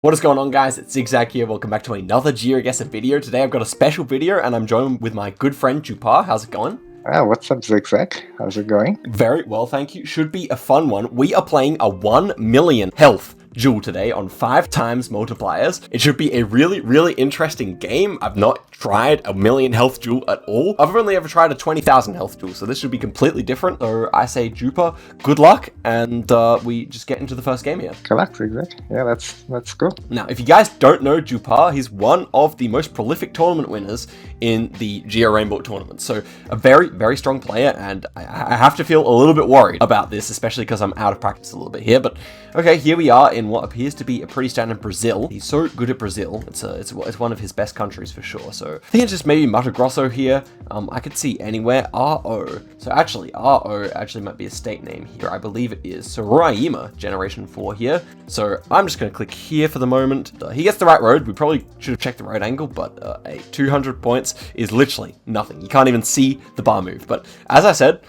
What is going on, guys? It's Zigzag here. Welcome back to another GeoGuessr video. Today I've got a special video and I'm joined with my good friend Jupaoqq. How's it going? What's up, Zigzag? How's it going? Very well, thank you. Should be a fun one. We are playing a 1 million health duel today on 5 times multipliers. It should be a really interesting game. I've not tried a 1 million health duel at all. I've only ever tried a 20,000 health duel, so this should be completely different. So I say Jupa, good luck, and we just get into the first game here. Good luck, Zigzag. Yeah, let's go. Now, if you guys don't know Jupaoqq, he's one of the most prolific tournament winners in the Geo Rainbow tournament. So a very strong player, and I have to feel a little bit worried about this, especially because I'm out of practice a little bit here. But okay, here we are in what appears to be a pretty standard Brazil. He's so good at Brazil. It's one of his best countries for sure. So I think it's just maybe Mato Grosso here. I could see anywhere. RO. So actually, RO actually might be a state name here. I believe it is. So Roraima, Generation 4 here. So I'm just going to click here for the moment. He gets the right road. We probably should have checked the road angle, but 200 points is literally nothing. You can't even see the bar move. But as I said,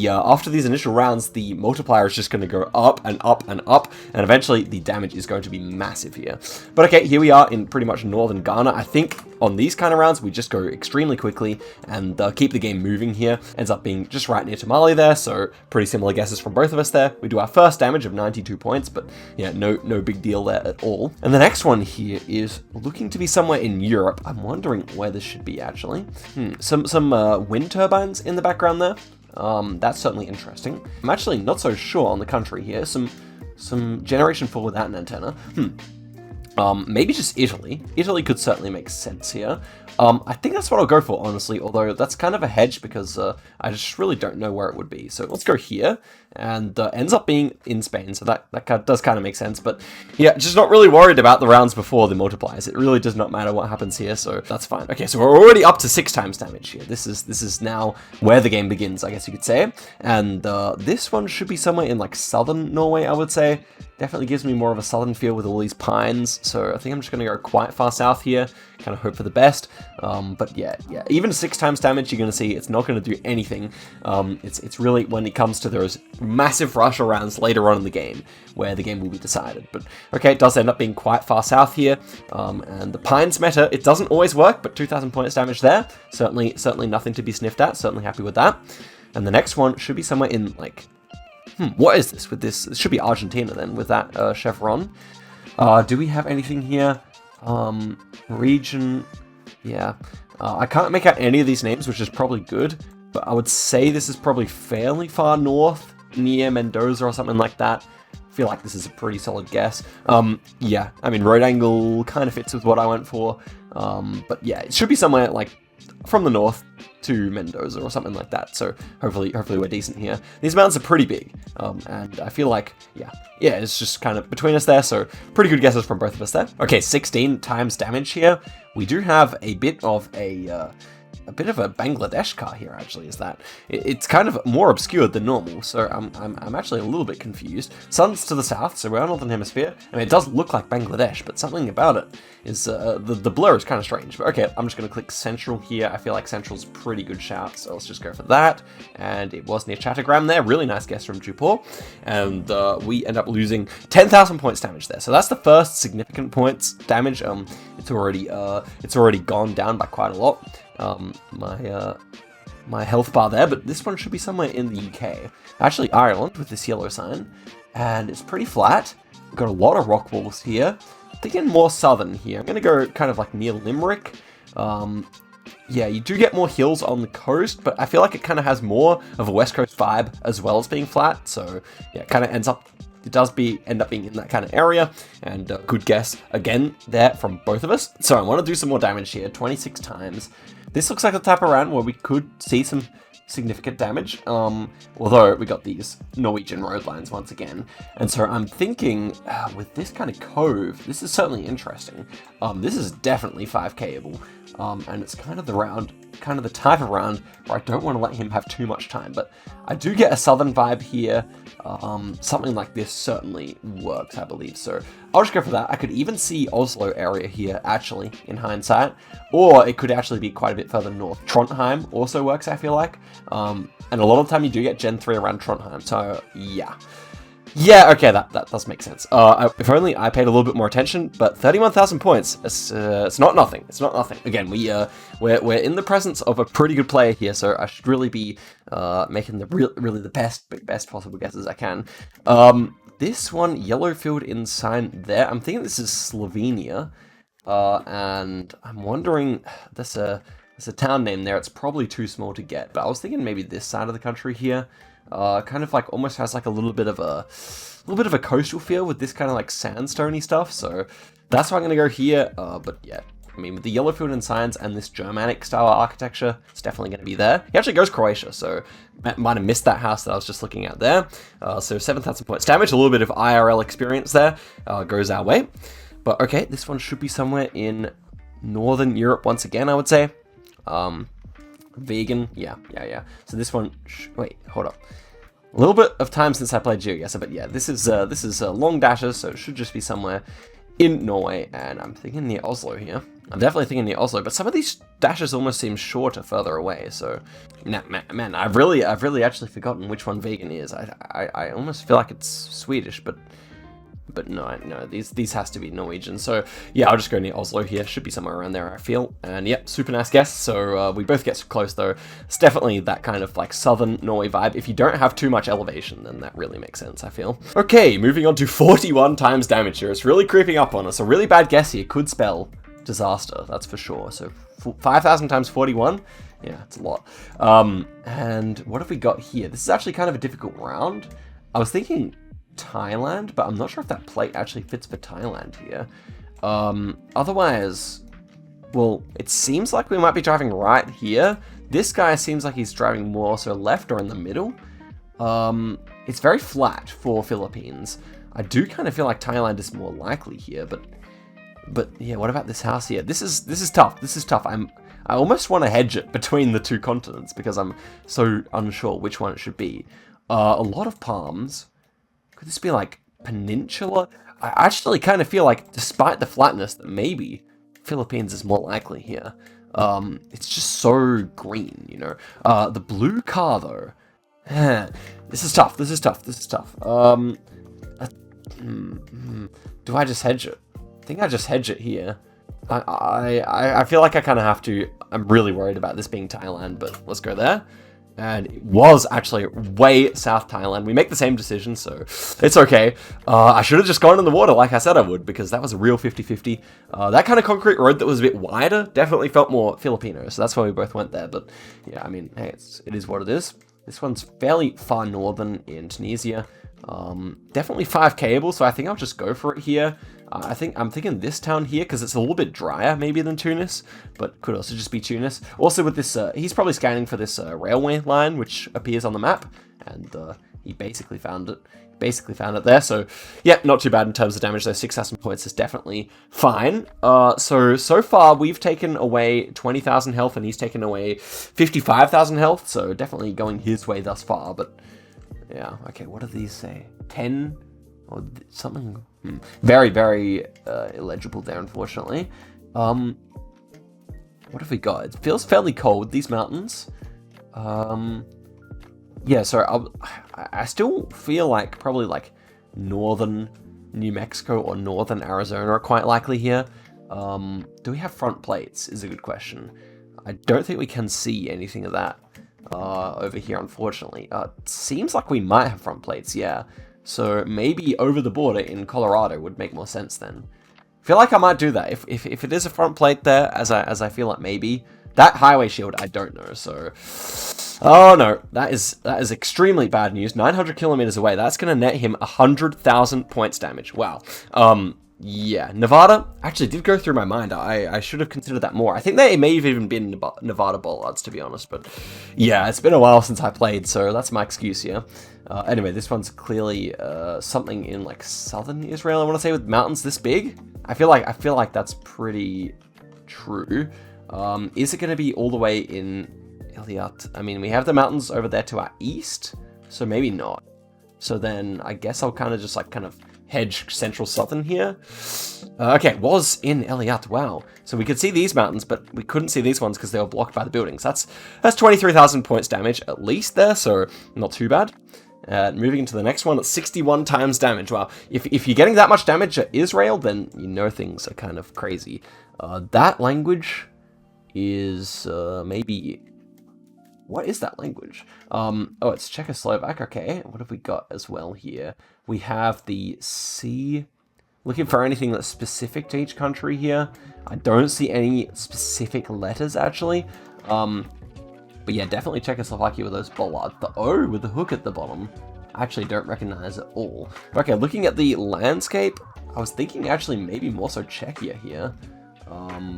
after these initial rounds, the multiplier is just going to go up and up and up, and eventually the damage is going to be massive here. But okay, here we are in pretty much northern Ghana. I think on these kind of rounds, we just go extremely quickly and keep the game moving here. Ends up being just right near Tamale there, so pretty similar guesses from both of us there. We do our first damage of 92 points, but yeah, no big deal there at all. And the next one here is looking to be somewhere in Europe. I'm wondering where this should be actually. Some wind turbines in the background there. That's certainly interesting. I'm actually not so sure on the country here. Some Generation 4 without an antenna. Maybe just Italy. Italy could certainly make sense here. I think that's what I'll go for, honestly, although that's kind of a hedge because I just really don't know where it would be. So let's go here, and ends up being in Spain, so that does kind of make sense. But yeah, just not really worried about the rounds before the multipliers. It really does not matter what happens here, so that's fine. Okay, so we're already up to 6 times damage here. This is now where the game begins, I guess you could say. And this one should be somewhere in like southern Norway, I would say. Definitely gives me more of a southern feel with all these pines, so I think I'm just going to go quite far south here, kind of hope for the best. But yeah, even 6 times damage, you're going to see it's not going to do anything. It's really when it comes to those massive rush rounds later on in the game, where the game will be decided. But okay, it does end up being quite far south here, and the pines meta, it doesn't always work, but 2,000 points damage there, certainly nothing to be sniffed at, certainly happy with that. And the next one should be somewhere in like, what is this with this? It should be Argentina then, with that chevron. Do we have anything here? Region, yeah. I can't make out any of these names, which is probably good, but I would say this is probably fairly far north, near Mendoza or something like that. I feel like this is a pretty solid guess. Yeah, I mean, road angle kind of fits with what I went for. But yeah, it should be somewhere like from the north to Mendoza or something like that. So hopefully we're decent here. These mountains are pretty big, and I feel like, yeah, it's just kind of between us there. So pretty good guesses from both of us there. Okay, 16 times damage here. We do have a bit of a Bangladesh car here, actually, is that. It's kind of more obscured than normal, so I'm actually a little bit confused. Sun's to the south, so we're northern hemisphere. I mean, it does look like Bangladesh, but something about it is, the blur is kind of strange. But okay, I'm just going to click Central here. I feel like Central's a pretty good shout, so let's just go for that. And it was near Chattogram there. Really nice guess from Jupaoqq. And we end up losing 10,000 points damage there. So that's the first significant points damage. It's already gone down by quite a lot. My health bar there, but this one should be somewhere in the UK. Actually, Ireland with this yellow sign, and it's pretty flat. We've got a lot of rock walls here. Thinking more southern here. I'm gonna go kind of like near Limerick. Yeah, you do get more hills on the coast, but I feel like it kind of has more of a West Coast vibe as well as being flat. So yeah, it kind of it does end up being in that kind of area, and good guess again there from both of us. So I want to do some more damage here, 26 times. This looks like the type of round where we could see some significant damage, although we got these Norwegian road lines once again. And so I'm thinking, with this kind of cove, this is certainly interesting. This is definitely 5Kable, and it's kind of the type of round where I don't want to let him have too much time, but I do get a southern vibe here. Something like this certainly works, I believe. So I'll just go for that. I could even see Oslo area here, actually, in hindsight. Or it could actually be quite a bit further north. Trondheim also works, I feel like. And a lot of the time you do get Gen 3 around Trondheim. So, yeah. Yeah, okay, that does make sense. If only I paid a little bit more attention, but 31,000 points, it's not nothing. It's not nothing. Again, we're in the presence of a pretty good player here, so I should really be making the really the best possible guesses I can. This one, yellow field in sign there. I'm thinking this is Slovenia, and I'm wondering there's a town name there. It's probably too small to get, but I was thinking maybe this side of the country here. Kind of like almost has like a little bit of a coastal feel with this kind of like sandstony stuff. So that's why I'm gonna go here. But yeah, I mean with the yellow field in signs and this Germanic style architecture, it's definitely gonna be there. He actually goes Croatia, so might have missed that house that I was just looking at there. So 7,000 points damage, a little bit of IRL experience there goes our way. But okay, this one should be somewhere in Northern Europe once again, I would say. Vegan, yeah. So this one, wait, hold up. A little bit of time since I played GeoGuessr, but yeah, this is long dashes, so it should just be somewhere in Norway, and I'm thinking near Oslo here. I'm definitely thinking near Oslo, but some of these dashes almost seem shorter further away, so... Nah, man, I've really actually forgotten which one vegan is. I almost feel like it's Swedish, but no, these has to be Norwegian. So yeah, I'll just go near Oslo here. Should be somewhere around there, I feel. And yep, super nice guess. So we both get close though. It's definitely that kind of like southern Norway vibe. If you don't have too much elevation, then that really makes sense, I feel. Okay, moving on to 41 times damage here. It's really creeping up on us. A really bad guess here could spell disaster, that's for sure. So 5,000 times 41. Yeah, it's a lot. And what have we got here? This is actually kind of a difficult round. I was thinking Thailand, but I'm not sure if that plate actually fits for Thailand here. Otherwise, well, it seems like we might be driving right here. This guy seems like he's driving more so left or in the middle. It's very flat for Philippines. I do kind of feel like Thailand is more likely here, but yeah, what about this house here? This is tough. This is tough. I almost want to hedge it between the two continents because I'm so unsure which one it should be. A lot of palms. Could this be like peninsula? I actually kind of feel like, despite the flatness, that maybe Philippines is more likely here. It's just so green, you know. The blue car, though. This is tough. This is tough. Do I just hedge it? I think I just hedge it here. I feel like I kind of have to. I'm really worried about this being Thailand, but let's go there. And it was actually way South Thailand. We make the same decision, so it's okay. I should have just gone in the water like I said I would, because that was a real 50-50. That kind of concrete road that was a bit wider definitely felt more Filipino, so that's why we both went there. But yeah, I mean, hey, it is what it is. This one's fairly far northern in Tunisia. Definitely 5Kable, so I think I'll just go for it here. I'm thinking this town here because it's a little bit drier maybe than Tunis, but could also just be Tunis. Also with this, he's probably scanning for this railway line which appears on the map, and he basically found it. There, so yeah, not too bad in terms of damage. Those 6,000 points is definitely fine. So far we've taken away 20,000 health, and he's taken away 55,000 health. So definitely going his way thus far. But yeah, okay. What do these say? 10 or something? Very, very illegible there, unfortunately. What have we got? It feels fairly cold, these mountains. Yeah, so I still feel like probably like northern New Mexico or northern Arizona are quite likely here. Do we have front plates is a good question. I don't think we can see anything of that over here, unfortunately. It seems like we might have front plates, yeah. So maybe over the border in Colorado would make more sense then. I feel like I might do that. If it is a front plate there, as I feel like maybe. That highway shield, I don't know, so... Oh no, that is extremely bad news. 900 kilometers away, that's going to net him 100,000 points damage. Wow. Yeah, Nevada actually did go through my mind. I should have considered that more. I think they may have even been Nevada bollards, to be honest, but yeah, it's been a while since I played, so that's my excuse here. Anyway, this one's clearly something in like southern Israel, I want to say, with mountains this big. I feel like that's pretty true. Is it going to be all the way in Iliat? I mean, we have the mountains over there to our east, so maybe not. So then I guess I'll kind of just like hedge central southern here. Okay, was in Iliat, wow. So we could see these mountains, but we couldn't see these ones because they were blocked by the buildings. That's 23,000 points damage at least there, so not too bad. Moving into the next one at 61 times damage. Wow, if you're getting that much damage at Israel, then you know things are kind of crazy. That language is maybe... What is that language? Oh, it's Czechoslovak. Okay, what have we got as well here? We have the C... Looking for anything that's specific to each country here. I don't see any specific letters, actually. But yeah, definitely Czechoslovakia with those bollards. The O with the hook at the bottom, I actually don't recognize at all. Okay, looking at the landscape, I was thinking actually maybe more so Czechia here.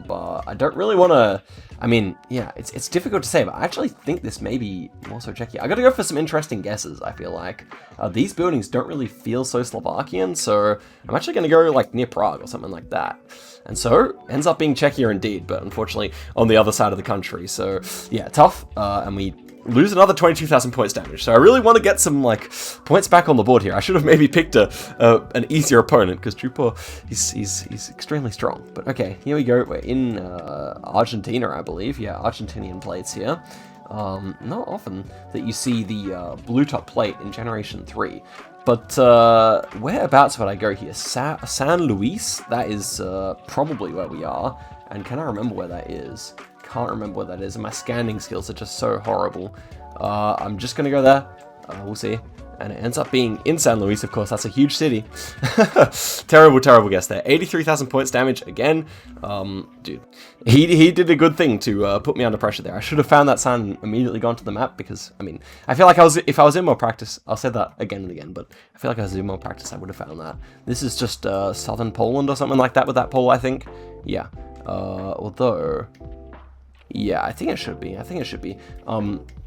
But I don't really want to... I mean, yeah, it's difficult to say, but I actually think this may be more so Czechia. I gotta go for some interesting guesses, I feel like. These buildings don't really feel so Slovakian, so I'm actually gonna go, like, near Prague or something like that. And so, ends up being Czechia indeed, but unfortunately on the other side of the country. So, yeah, tough, and we lose another 22,000 points damage. So I really want to get some, like, points back on the board here. I should have maybe picked an easier opponent, because Jupaoqq, he's extremely strong. But okay, here we go. We're in Argentina, I believe. Yeah, Argentinian plates here. Not often that you see the blue top plate in Generation 3. But whereabouts would I go here? San Luis? That is probably where we are. And can I remember where that is? Can't remember what that is, and my scanning skills are just so horrible. I'm just gonna go there. We'll see. And it ends up being in San Luis, of course. That's a huge city. Terrible guess there. 83,000 points damage again. Dude, he did a good thing to put me under pressure there. I should have found that sign and immediately gone to the map, because I mean, I feel like if I was in more practice, I'll say that again and again, but I feel like if I was in more practice, I would have found that. This is just southern Poland or something like that with that pole, I think. Yeah. Although. Yeah, I think it should be.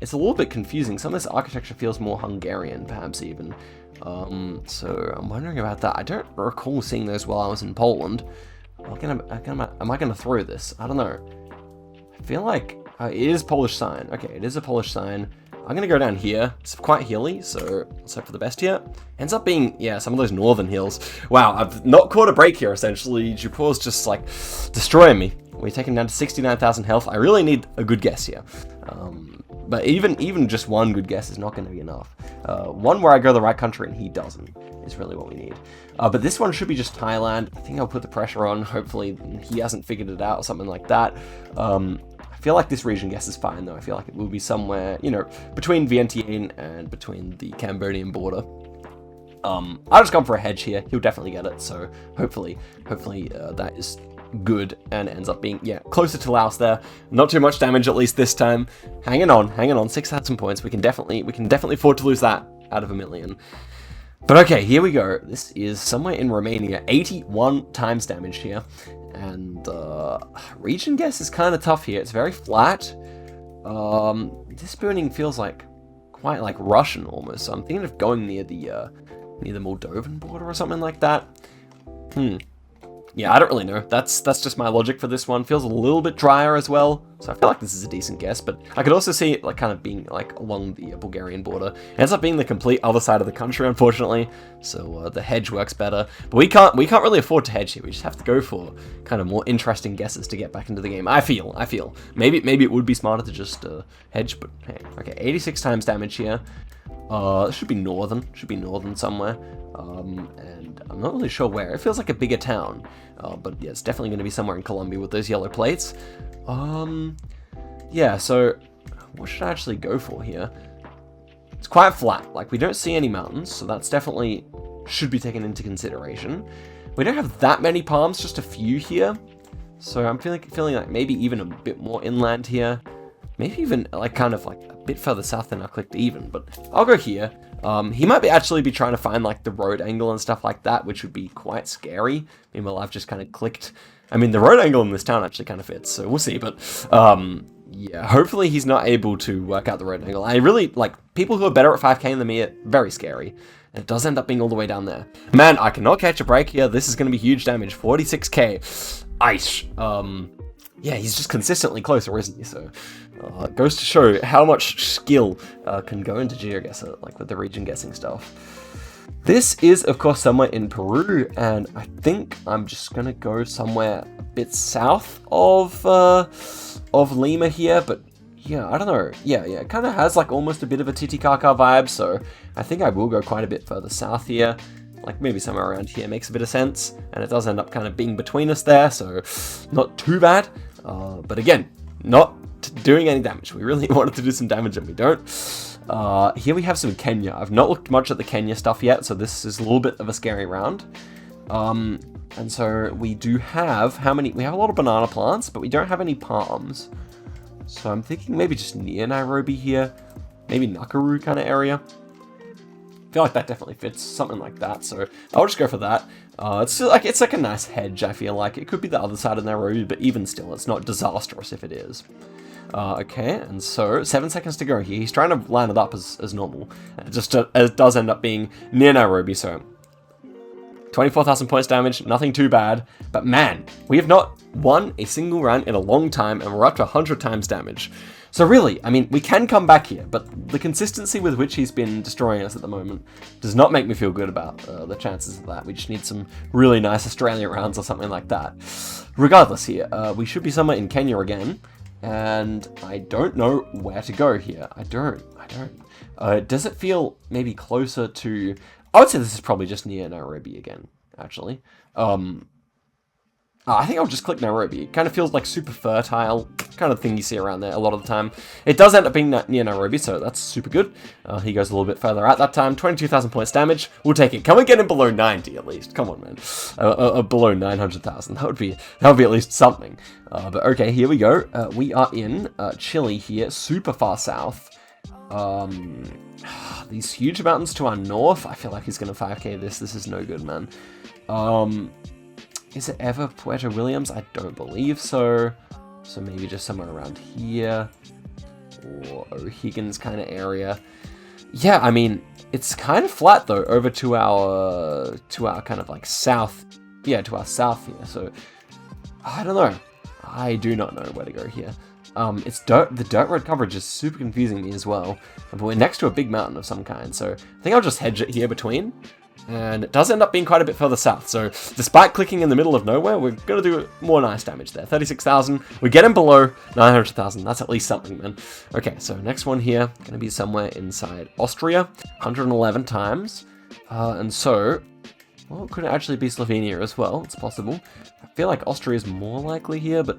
It's a little bit confusing. Some of this architecture feels more Hungarian, perhaps even. So I'm wondering about that. I don't recall seeing those while I was in Poland. Am I gonna throw this? I don't know. I feel like it is Polish sign. Okay, it is a Polish sign. I'm gonna go down here. It's quite hilly, so let's hope for the best here. Ends up being, yeah, some of those northern hills. Wow, I've not caught a break here, essentially. Jupaoqq's just, like, destroying me. We're taking down to 69,000 health. I really need a good guess here. But even just one good guess is not going to be enough. One where I go the right country and he doesn't is really what we need. But this one should be just Thailand. I think I'll put the pressure on. Hopefully he hasn't figured it out or something like that. I feel like this region guess is fine, though. I feel like it will be somewhere, you know, between Vientiane and between the Cambodian border. I'll just gone for a hedge here. He'll definitely get it. So hopefully that is good and ends up being, yeah, closer to Laos there. Not too much damage, at least this time. Hanging on, 6,000 points. We can definitely afford to lose that out of a million. But okay, here we go. This is somewhere in Romania. 81 times damage here. And region guess is kind of tough here. It's very flat. This building feels like quite like Russian almost. So I'm thinking of going near the Moldovan border or something like that. Yeah, I don't really know. That's just my logic for this one. Feels a little bit drier as well, so I feel like this is a decent guess. But I could also see it like kind of being like along the Bulgarian border. It ends up being the complete other side of the country, unfortunately. So the hedge works better. But we can't really afford to hedge here. We just have to go for kind of more interesting guesses to get back into the game. I feel. Maybe it would be smarter to just hedge. But hey, okay, 86 times damage here. This should be northern. Somewhere. And I'm not really sure where. It feels like a bigger town. But yeah, it's definitely going to be somewhere in Colombia with those yellow plates. Yeah, so what should I actually go for here? It's quite flat. Like, we don't see any mountains, so that's definitely should be taken into consideration. We don't have that many palms, just a few here. So I'm feeling like maybe even a bit more inland here. Maybe even like kind of like a bit further south than I clicked even, but I'll go here. He might actually be trying to find like the road angle and stuff like that, which would be quite scary. Meanwhile, I've just kind of clicked. I mean, the road angle in this town actually kind of fits, so we'll see. But yeah, hopefully he's not able to work out the road angle. I really like people who are better at 5k than me. Are very scary. And it does end up being all the way down there. Man, I cannot catch a break here. This is going to be huge damage. 46k. Ice. Yeah, he's just consistently closer, isn't he? So it goes to show how much skill can go into GeoGuessr, like with the region guessing stuff. This is, of course, somewhere in Peru, and I think I'm just gonna go somewhere a bit south of Lima here, but Yeah, I don't know. Yeah, it kind of has like almost a bit of a Titicaca vibe, so I think I will go quite a bit further south here. Like maybe somewhere around here makes a bit of sense, and it does end up kind of being between us there, so not too bad. But again, not doing any damage. We really wanted to do some damage and we don't. Here we have some Kenya. I've not looked much at the Kenya stuff yet, so this is a little bit of a scary round. And so we do have, we have a lot of banana plants, but we don't have any palms. So I'm thinking maybe just near Nairobi here, maybe Nakuru kind of area. I feel like that definitely fits, something like that. So I'll just go for that. It's like a nice hedge. I feel like it could be the other side of Nairobi, but even still, it's not disastrous if it is. Okay, and so 7 seconds to go here. He's trying to line it up as normal. It does end up being near Nairobi, so 24,000 points damage, nothing too bad. But man, we have not won a single round in a long time, and we're up to 100 times damage. So really, I mean, we can come back here, but the consistency with which he's been destroying us at the moment does not make me feel good about the chances of that. We just need some really nice Australian rounds or something like that. Regardless here, we should be somewhere in Kenya again, and I don't know where to go here. I don't. Does it feel maybe closer to... I would say this is probably just near Nairobi again, actually. I think I'll just click Nairobi. It kind of feels like super fertile, kind of thing you see around there a lot of the time. It does end up being near Nairobi, so that's super good. He goes a little bit further out that time. 22,000 points damage. We'll take it. Can we get him below 90 at least? Come on, man. Below 900,000. That would be at least something. But okay, here we go. We are in Chile here, super far south. These huge mountains to our north. I feel like he's going to 5k this. This is no good, man. Is it ever Puerto Williams? I don't believe so. So maybe just somewhere around here. Or O'Higgins kind of area. Yeah, I mean, it's kind of flat though, over to our kind of like south. Yeah, to our south here. So, I don't know. I do not know where to go here. The dirt road coverage is super confusing me as well. But we're next to a big mountain of some kind, so I think I'll just hedge it here between. And it does end up being quite a bit further south, so despite clicking in the middle of nowhere, we're going to do more nice damage there. 36,000. We get him below 900,000. That's at least something, man. Okay, so next one here, going to be somewhere inside Austria. 111 times. And so, well, it could actually be Slovenia as well. It's possible. I feel like Austria is more likely here, but...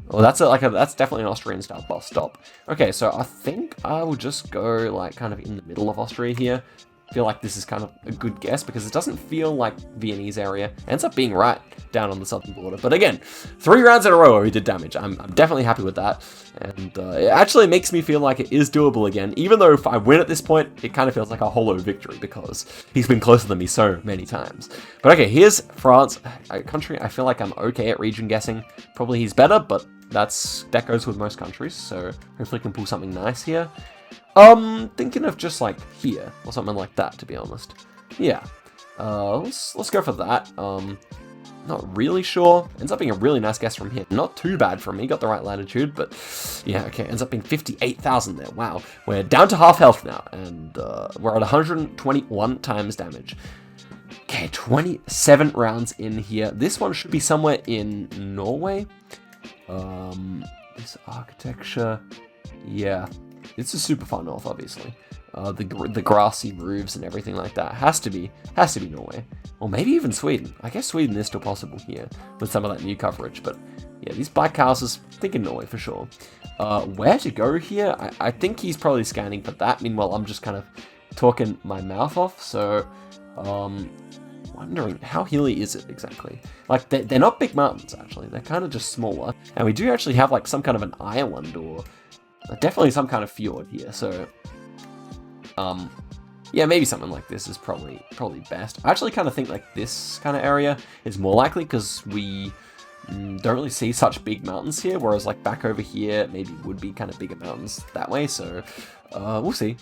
well, that's definitely an Austrian style bus stop. Okay, so I think I will just go like kind of in the middle of Austria here. I feel like this is kind of a good guess because it doesn't feel like Viennese area. It ends up being right down on the southern border. But again, 3 rounds in a row where we did damage. I'm definitely happy with that. And it actually makes me feel like it is doable again. Even though if I win at this point, it kind of feels like a hollow victory because he's been closer than me so many times. But okay, here's France, a country I feel like I'm okay at region guessing. Probably he's better, but that goes with most countries. So hopefully I can pull something nice here. Thinking of just like here or something like that, to be honest. Yeah. Let's go for that. Not really sure. Ends up being a really nice guess from here. Not too bad from me. Got the right latitude, but yeah, okay. Ends up being 58,000 there. Wow. We're down to half health now, and we're at 121 times damage. Okay, 27 rounds in here. This one should be somewhere in Norway. This architecture, yeah. This is super far north, obviously. The grassy roofs and everything like that has to be Norway, or maybe even Sweden. I guess Sweden is still possible here with some of that new coverage. But yeah, these black houses, thinking Norway for sure. Where to go here? I think he's probably scanning for that. Meanwhile, I'm just kind of talking my mouth off. So, wondering how hilly is it exactly? Like they're not big mountains actually. They're kind of just smaller, and we do actually have like some kind of an island or. Definitely some kind of fjord here, so yeah, maybe something like this is probably best. I actually kind of think like this kind of area is more likely because we don't really see such big mountains here, whereas like back over here maybe would be kind of bigger mountains that way. So we'll see.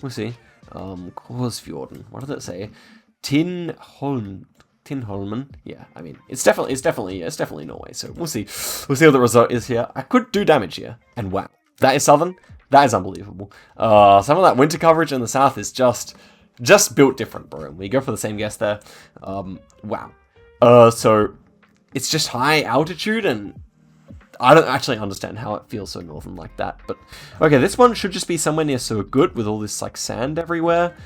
Korsfjorden. What did it say? Tinholmen. Yeah, I mean it's definitely Norway. So we'll see what the result is here. I could do damage here, and wow. That is southern. That is unbelievable. Some of that winter coverage in the south is just built different, bro. We go for the same guess there. Wow. So it's just high altitude, and I don't actually understand how it feels so northern like that. But okay, this one should just be somewhere near so good with all this like sand everywhere.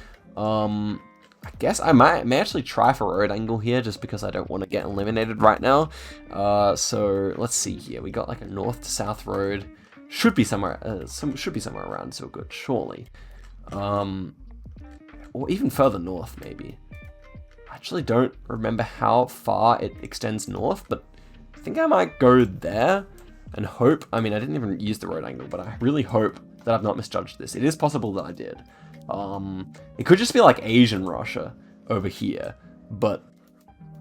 I guess I may actually try for road angle here just because I don't want to get eliminated right now. So let's see here. We got like a north to south road. Should be somewhere around so good, surely. Or even further north maybe. I actually don't remember how far it extends north, but I think I might go there and hope. I mean, I didn't even use the road angle, but I really hope that I've not misjudged this. It is possible that I did. It could just be like Asian Russia over here, but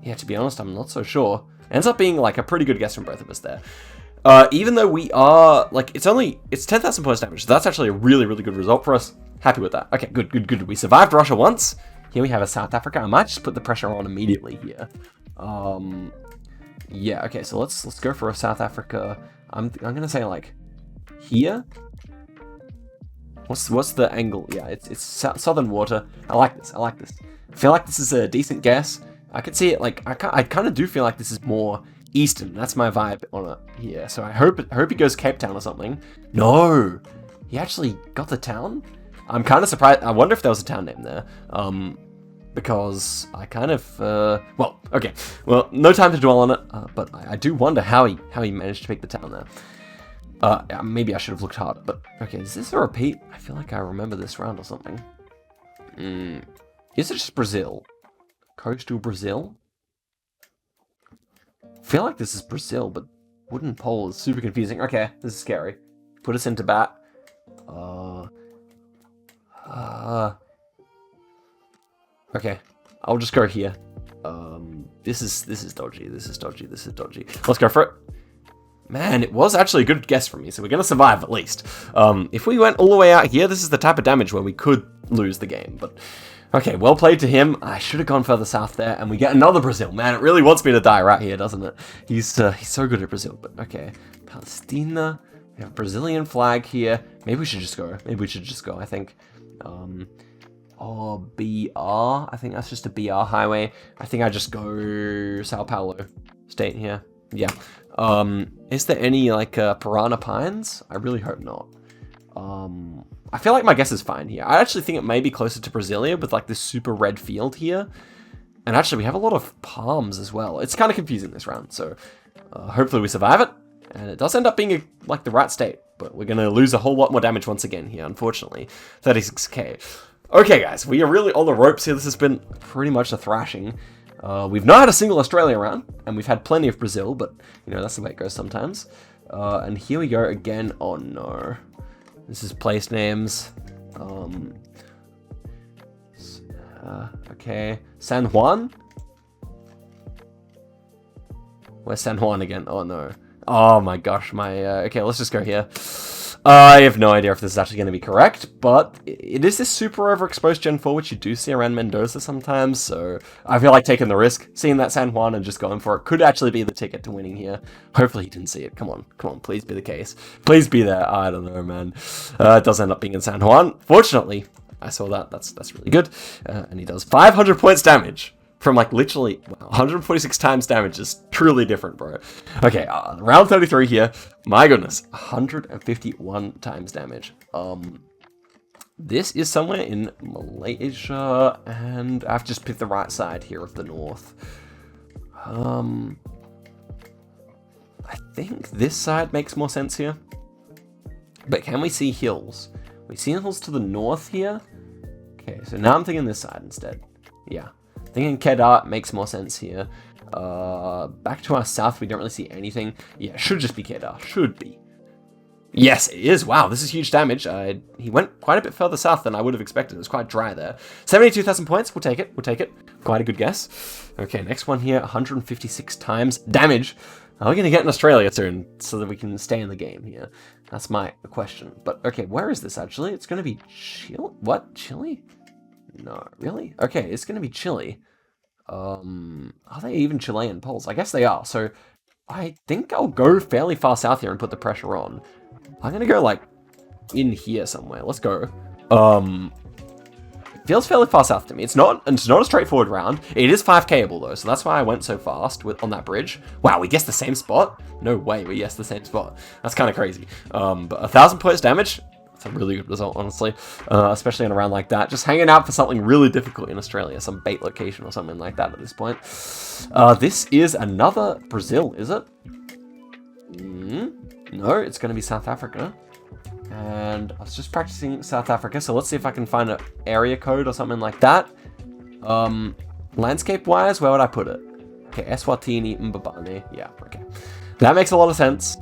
yeah, to be honest, I'm not so sure. Ends up being like a pretty good guess from both of us there. Even though we are like, it's 10,000 points damage. So that's actually a really, really good result for us. Happy with that. Okay, good. We survived Russia once. Here we have a South Africa. I might just put the pressure on immediately here. Yeah. Okay, so let's go for a South Africa. I'm gonna say like here. What's the angle? Yeah, it's southern water. I like this. I feel like this is a decent guess. I could see it like I kind of do feel like this is more eastern. That's my vibe on it here. So I hope he goes Cape Town or something. No, he actually got the town. I'm kind of surprised. I wonder if there was a town name there. Because I kind of well, okay. Well, no time to dwell on it. But I do wonder how he managed to pick the town there. Maybe I should have looked harder, but okay, is this a repeat? I feel like I remember this round or something. Is it just Brazil? Coastal Brazil? I feel like this is Brazil, but wooden pole is super confusing. Okay, this is scary. Put us into bat. Okay, I'll just go here. This is dodgy. Let's go for it. Man, it was actually a good guess from me, so we're going to survive at least. If we went all the way out here, this is the type of damage where we could lose the game. But okay, well played to him. I should have gone further south there, and we get another Brazil. Man, it really wants me to die right here, doesn't it? He's so good at Brazil. But okay, Palestina. We have a Brazilian flag here. Maybe we should just go. I think. Oh, BR. I think that's just a BR highway. I think I just go Sao Paulo state here. Yeah. Is there any like piranha pines? I really hope not. I feel like my guess is fine here. I actually think it may be closer to Brasilia with like this super red field here. And actually we have a lot of palms as well. It's kind of confusing this round. So hopefully we survive it. And it does end up being like the right state. But we're going to lose a whole lot more damage once again here, unfortunately. 36k. Okay, guys, we are really on the ropes here. This has been pretty much a thrashing. We've not had a single Australia round, and we've had plenty of Brazil, but, you know, that's the way it goes sometimes. And here we go again. Oh, no. This is place names. Okay. San Juan? Where's San Juan again? Oh, no. Oh, my gosh. Okay, let's just go here. I have no idea if this is actually going to be correct, but it is this super overexposed Gen 4, which you do see around Mendoza sometimes, so I feel like taking the risk, seeing that San Juan and just going for it could actually be the ticket to winning here. Hopefully he didn't see it. Come on, please be the case. Please be there. I don't know, man. It does end up being in San Juan. Fortunately, I saw that. That's really good. And he does 500 points damage. From like literally 146 times damage is truly different, bro. Okay, round 33 here. My goodness, 151 times damage. This is somewhere in Malaysia, and I've just picked the right side here of the north. I think this side makes more sense here. But can we see hills? We see hills to the north here. Okay, so now I'm thinking this side instead. Yeah. Thinking Kedah makes more sense here. Back to our south, we don't really see anything. Yeah, should just be Kedah. Should be. Yes, it is. Wow, this is huge damage. He went quite a bit further south than I would have expected. It was quite dry there. 72,000 points. We'll take it. Quite a good guess. Okay, next one here. 156 times damage. Are we going to get in Australia soon so that we can stay in the game here? That's my question. But, okay, where is this actually? It's going to be Chile? What? Chile? No, really? Okay, it's going to be Chile. Are they even Chilean polls? I guess they are. So I think I'll go fairly far south here and put the pressure on. I'm going to go like in here somewhere. Let's go. feels fairly far south to me. It's not a straightforward round. It is 5Kable though, so that's why I went so fast on that bridge. Wow, we guessed the same spot? No way, we guessed the same spot. That's kind of crazy. But 1,000 points damage. That's a really good result, honestly, especially in a round like that. Just hanging out for something really difficult in Australia, some bait location or something like that at this point. This is another Brazil, is it? No, it's going to be South Africa. And I was just practicing South Africa, so let's see if I can find an area code or something like that. Landscape-wise, where would I put it? Okay, Eswatini, Mbabane. Yeah, okay. That makes a lot of sense.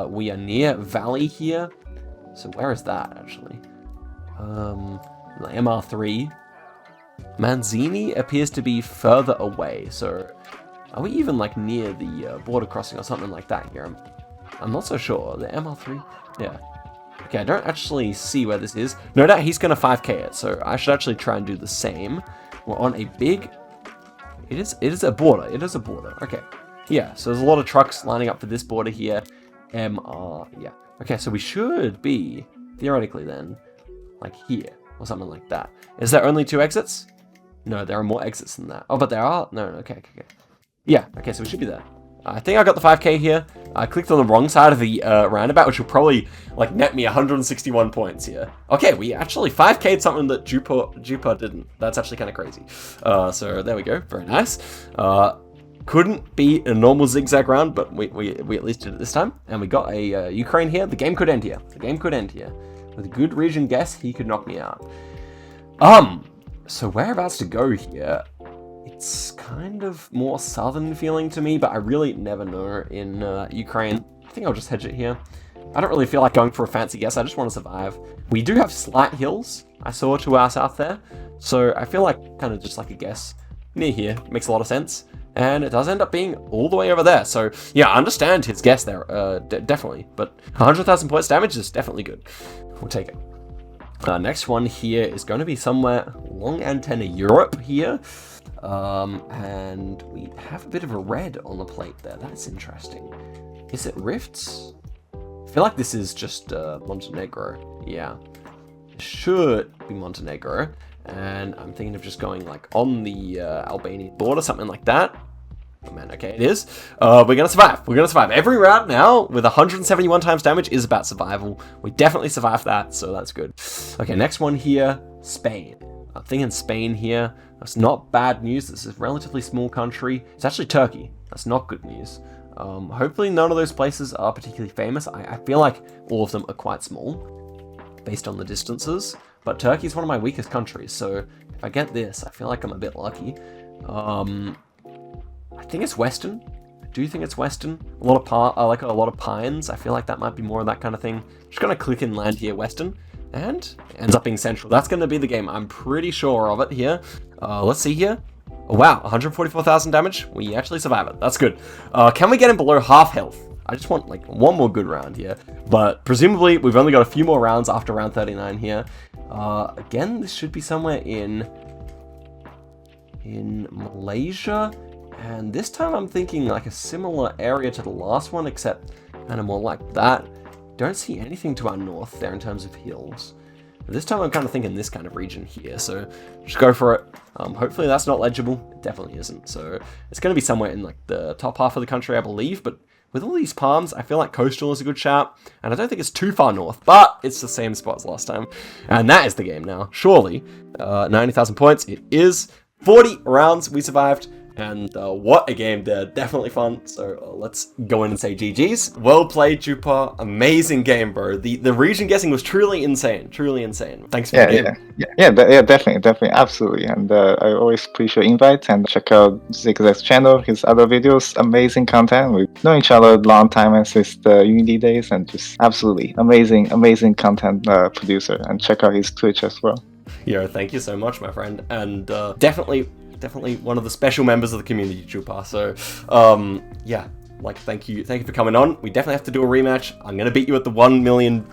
We are near Valley here. So where is that, actually? MR3. Manzini appears to be further away, so are we even, like, near the border crossing or something like that here? I'm not so sure. The MR3? Yeah. Okay, I don't actually see where this is. No doubt he's going to 5K it, so I should actually try and do the same. We're on a big... It is a border. It is a border. Okay. Yeah, so there's a lot of trucks lining up for this border here. MR... Yeah. Okay, so we should be, theoretically then, like here, or something like that. Is there only 2 exits? No, there are more exits than that. Oh, but there are... No, okay. Yeah, okay, so we should be there. I think I got the 5K here. I clicked on the wrong side of the roundabout, which will probably like net me 161 points here. Okay, we actually 5K'd something that Jupaoqq didn't. That's actually kind of crazy. So there we go. Very nice. Couldn't be a normal zigzag round, but we at least did it this time. And we got a Ukraine here. The game could end here. The game could end here. With a good region guess, he could knock me out. So whereabouts to go here? It's kind of more southern feeling to me, but I really never know in Ukraine. I think I'll just hedge it here. I don't really feel like going for a fancy guess. I just want to survive. We do have slight hills, I saw to our south there. So I feel like kind of just like a guess near here. Makes a lot of sense. And it does end up being all the way over there. So yeah, I understand his guess there, definitely. But 100,000 points damage is definitely good. We'll take it. Next one here is going to be somewhere long antenna Europe here. And we have a bit of a red on the plate there. That's interesting. Is it Rifts? I feel like this is just Montenegro. Yeah. It should be Montenegro. And I'm thinking of just going like on the Albanian border, something like that. Oh man, okay, it is. We're gonna survive. We're gonna survive. Every round now with 171 times damage is about survival. We definitely survived that, so that's good. Okay, next one here, Spain. I'm thinking Spain here. That's not bad news. This is a relatively small country. It's actually Turkey. That's not good news. Hopefully none of those places are particularly famous. I feel like all of them are quite small based on the distances. But Turkey is one of my weakest countries, so if I get this, I feel like I'm a bit lucky. I think it's Western. I do think it's Western. A lot of pines. I feel like that might be more of that kind of thing. Just gonna click and land here, Western. And it ends up being Central. That's going to be the game. I'm pretty sure of it here. Let's see here. Oh, wow, 144,000 damage. We actually survive it. That's good. Can we get him below half health? I just want like one more good round here. But presumably, we've only got a few more rounds after round 39 here. Again, this should be somewhere in Malaysia. And this time I'm thinking like a similar area to the last one, except kind of more like that. Don't see anything to our north there in terms of hills. But this time I'm kind of thinking this kind of region here, so just go for it. Hopefully that's not legible. It definitely isn't. So it's going to be somewhere in like the top half of the country, I believe. But with all these palms, I feel like coastal is a good shout. And I don't think it's too far north, but it's the same spot as last time. And that is the game now. Surely, 90,000 points. It is 40 rounds we survived. And what a game there, definitely fun. So let's go in and say GG's. Well played, Jupaoqq. Amazing game, bro. The region guessing was truly insane, truly insane. Thanks for the game. Yeah, definitely, absolutely. And I always appreciate your invite and check out Zigzag's channel, his other videos, amazing content. We've known each other a long time since the Unity days, and just absolutely amazing content producer. And check out his Twitch as well. Yo, thank you so much, my friend. And definitely one of the special members of the community, Jupaoqq. So, yeah, like, thank you for coming on. We definitely have to do a rematch. I'm gonna beat you at the 1 million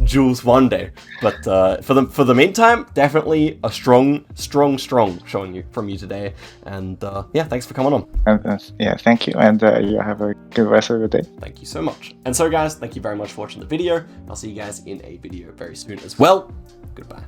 jewels one day. But for the meantime, definitely a strong showing from you today. And yeah, thanks for coming on. Yeah, thank you, and you have a good rest of your day. Thank you so much. And so, guys, thank you very much for watching the video. I'll see you guys in a video very soon as well. Goodbye.